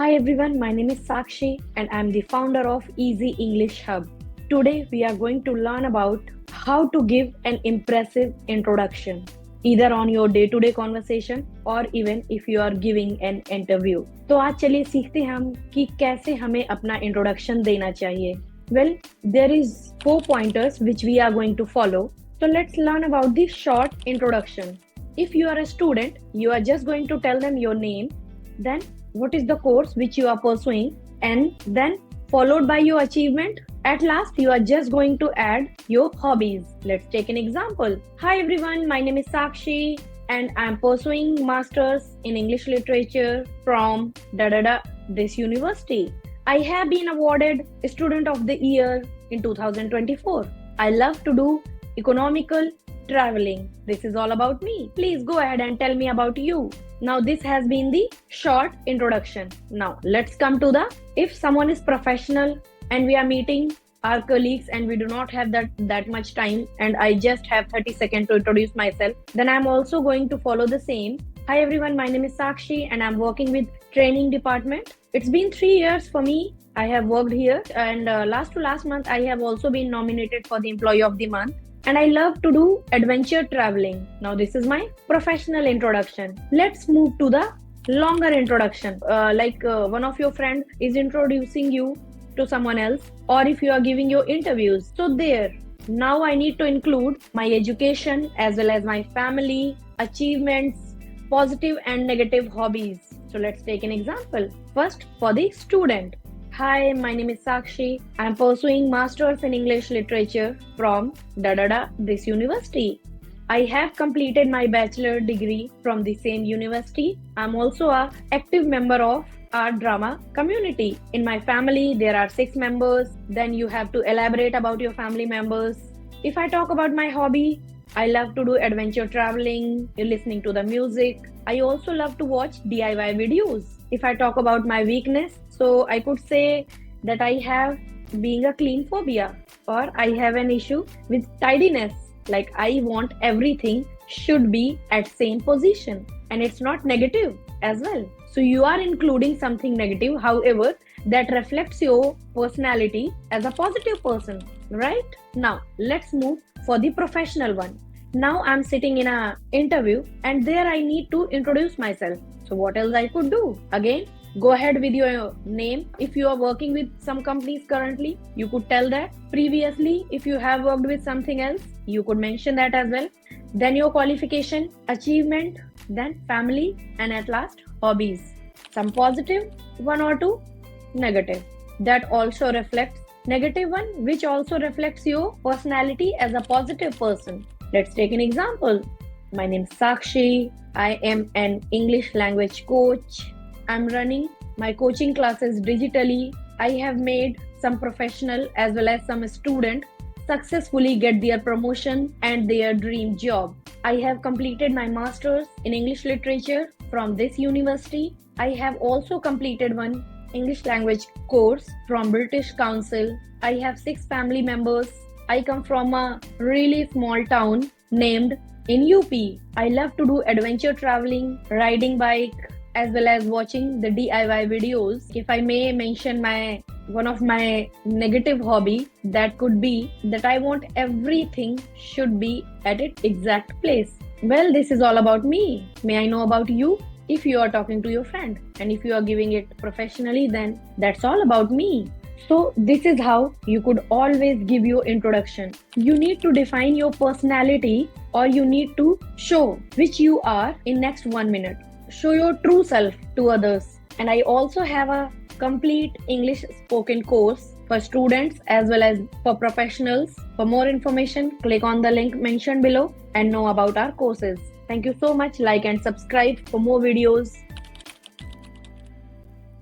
Hi everyone, my name is Sakshi and I'm the founder of Easy English Hub. Today we are going to learn about how to give an impressive introduction, either on your day-to-day conversation or even if you are giving an interview. तो आज चलिए सीखते हैं हम कि कैसे हमें अपना introduction देना चाहिए. Well, there is 4 pointers which we are going to follow. So let's learn about the short introduction. If you are a student, you are just going to tell them your name, then what is the course which you are pursuing, and then followed by your achievement. At last, you are just going to add your hobbies. Let's take an example. Hi everyone, my name is Sakshi and I am pursuing masters in English literature from this university. I have been awarded student of the year in 2024. I love to do economical traveling. This is all about me. Please go ahead and tell me about you. Now this has been the short introduction. Now let's come to the, if someone is professional and we are meeting our colleagues and we do not have that much time and I just have 30 seconds to introduce myself, then I'm also going to follow the same. Hi everyone, my name is Sakshi and I'm working with training department. It's been 3 years for me. I have worked here and last month I have also been nominated for the employee of the month. And I love to do adventure traveling. Now this is my professional introduction. Let's move to the longer introduction. One of your friend is introducing you to someone else, or if you are giving your interviews. So there, now I need to include my education as well as my family, achievements, positive and negative hobbies. So let's take an example. First, for the student. Hi, my name is Sakshi. I'm pursuing Masters in English Literature from this university. I have completed my bachelor degree from the same university. I'm also an active member of our drama community. In my family, there are 6 members. Then you have to elaborate about your family members. If I talk about my hobby, I love to do adventure traveling, listening to the music. I also love to watch DIY videos. If I talk about my weakness, so I could say that I have being a clean phobia, or I have an issue with tidiness. Like I want everything should be at same position, and it's not negative as well. So you are including something negative, however, that reflects your personality as a positive person, right? Now let's move for the professional one. Now I'm sitting in an interview and there I need to introduce myself. So what else I could do? Again, go ahead with your name. If you are working with some companies currently, you could tell that. Previously, if you have worked with something else, you could mention that as well. Then your qualification, achievement, then family, and at last, hobbies. Some positive, 1 or 2, negative. That also reflects negative one, which also reflects your personality as a positive person. Let's take an example. My name is Sakshi. I am an English language coach. I'm running my coaching classes digitally. I have made some professional as well as some student successfully get their promotion and their dream job. I have completed my master's in English literature from this university. I have also completed one English language course from British Council. I have 6 family members. I come from a really small town named in UP. I love to do adventure traveling, riding bike, as well as watching the DIY videos. If I may mention one of my negative hobby, that could be that I want everything should be at its exact place. Well, this is all about me. May I know about you? If you are talking to your friend and if you are giving it professionally, then that's all about me. So this is how you could always give your introduction. You need to define your personality, or you need to show which you are in next 1 minute. Show your true self to others. And I also have a complete English spoken course for students as well as for professionals. For more information, click on the link mentioned below and know about our courses. Thank you so much. Like and subscribe for more videos.